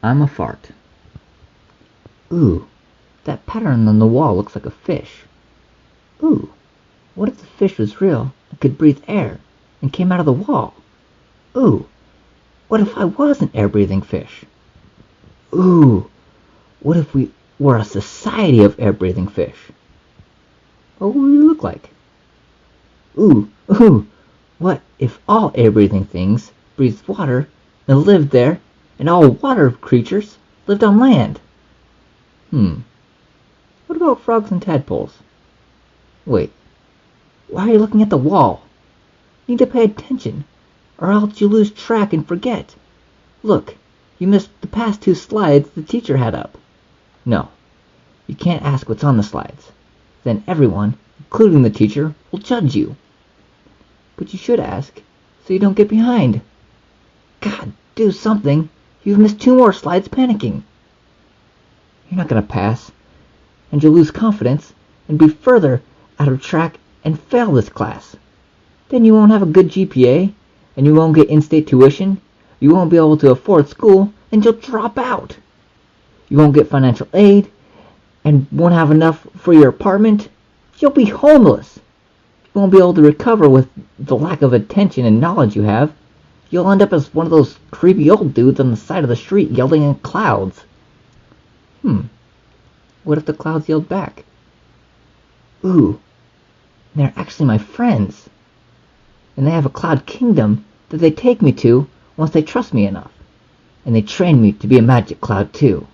I'm a fart. Ooh, that pattern on the wall looks like a fish. Ooh, what if the fish was real and could breathe air and came out of the wall? Ooh, what if I was an air-breathing fish? Ooh, what if we were a society of air-breathing fish? What would we look like? Ooh, what if all air-breathing things breathed water and lived there, and all water creatures lived on land? What about frogs and tadpoles? Wait, why are you looking at the wall? You need to pay attention, or else you lose track and forget. Look, you missed the past 2 slides the teacher had up. No, you can't ask what's on the slides. Then everyone, including the teacher, will judge you. But you should ask, so you don't get behind. God, do something. You've missed 2 more slides panicking. You're not going to pass, and you'll lose confidence and be further out of track and fail this class. Then you won't have a good GPA, and you won't get in-state tuition, you won't be able to afford school, and you'll drop out. You won't get financial aid, and won't have enough for your apartment. You'll be homeless. You won't be able to recover with the lack of attention and knowledge you have. You'll end up as one of those creepy old dudes on the side of the street yelling at clouds. What if the clouds yelled back? Ooh, they're actually my friends. And they have a cloud kingdom that they take me to once they trust me enough. And they train me to be a magic cloud too.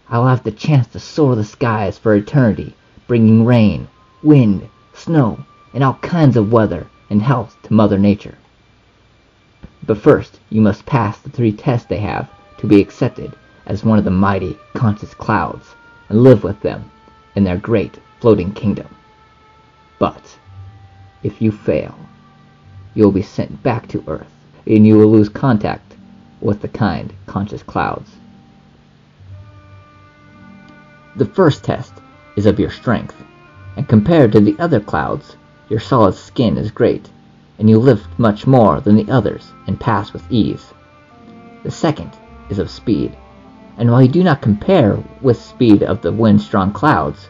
I'll have the chance to soar the skies for eternity, bringing rain, wind, snow, and all kinds of weather and health to Mother Nature. But first, you must pass the 3 tests they have to be accepted as one of the mighty, conscious clouds and live with them in their great floating kingdom. But if you fail, you will be sent back to Earth, and you will lose contact with the kind, conscious clouds. The first test is of your strength, and compared to the other clouds, your solid skin is great, and you lift much more than the others and pass with ease. The second is of speed, and while you do not compare with speed of the wind-strong clouds,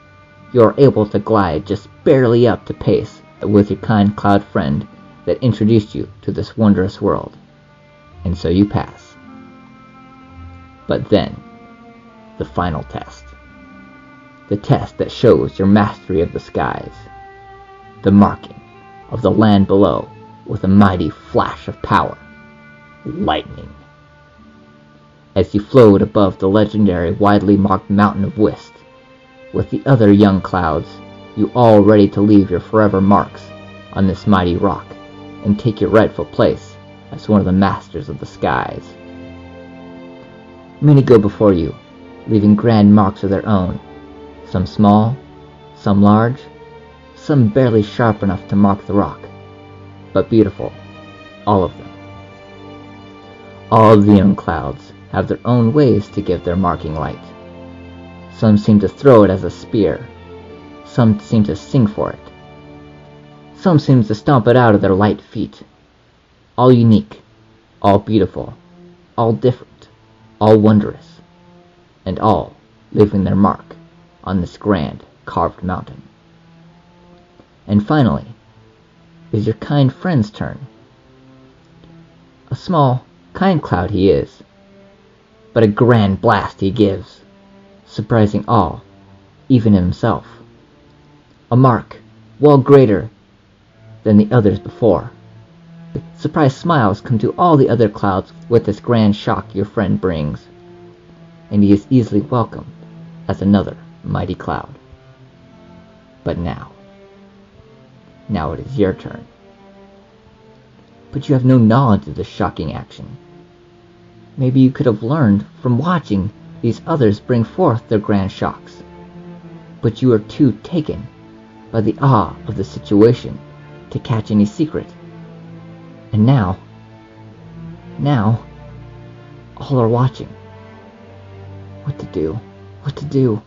you are able to glide just barely up to pace with your kind cloud friend that introduced you to this wondrous world. And so you pass. But then, the final test. The test that shows your mastery of the skies. The marking of the land below with a mighty flash of power. Lightning. As you float above the legendary widely marked mountain of Whist, with the other young clouds, you all ready to leave your forever marks on this mighty rock and take your rightful place as one of the masters of the skies. Many go before you, leaving grand marks of their own, some small, some large, some barely sharp enough to mark the rock, but beautiful, all of them. All of the young clouds have their own ways to give their marking light. Some seem to throw it as a spear, some seem to sing for it, some seem to stomp it out of their light feet. All unique, all beautiful, all different, all wondrous, and all leaving their mark on this grand carved mountain. And finally, is your kind friend's turn. A small, kind cloud he is, but a grand blast he gives, surprising all, even himself. A mark well greater than the others before. Surprised smiles come to all the other clouds with this grand shock your friend brings, and he is easily welcomed as another mighty cloud. But now it is your turn. But you have no knowledge of this shocking action. Maybe you could have learned from watching these others bring forth their grand shocks, but you are too taken by the awe of the situation to catch any secret. And now, all are watching. What to do?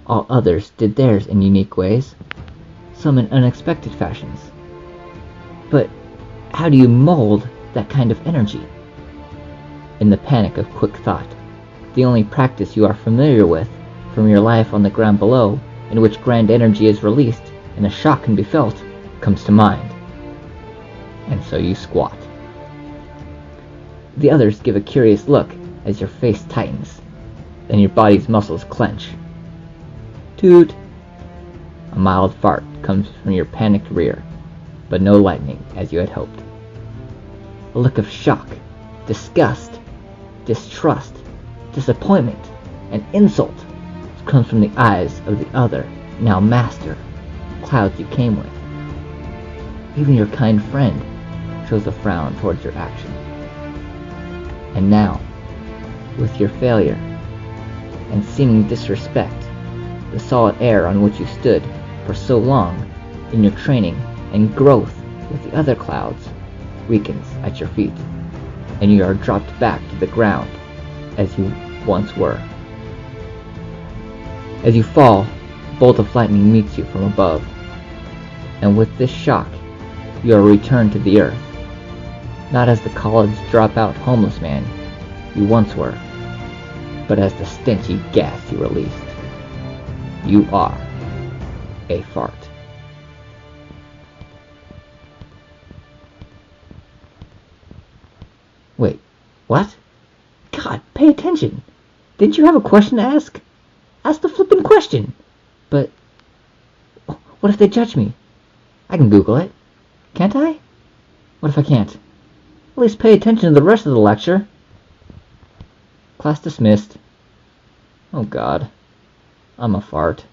All others did theirs in unique ways, some in unexpected fashions. But how do you mold that kind of energy? in the panic of quick thought. The only practice you are familiar with from your life on the ground below, in which grand energy is released and a shock can be felt, comes to mind. And so you squat. The others give a curious look as your face tightens, then your body's muscles clench. Toot! A mild fart comes from your panicked rear, but no lightning as you had hoped. A look of shock, disgust, distrust, disappointment, and insult comes from the eyes of the other, now master, clouds you came with. Even your kind friend shows a frown towards your action. And now, with your failure and seeming disrespect, the solid air on which you stood for so long in your training and growth with the other clouds weakens at your feet, and you are dropped back to the ground as you once were. As you fall, a bolt of lightning meets you from above, and with this shock, you are returned to the earth, not as the college dropout homeless man you once were, but as the stenchy gas you released. You are a fart. Wait, what? God, pay attention. Didn't you have a question to ask? Ask the flippin' question. But what if they judge me? I can Google it. Can't I? What if I can't? At least pay attention to the rest of the lecture. Class dismissed. Oh God, I'm a fart.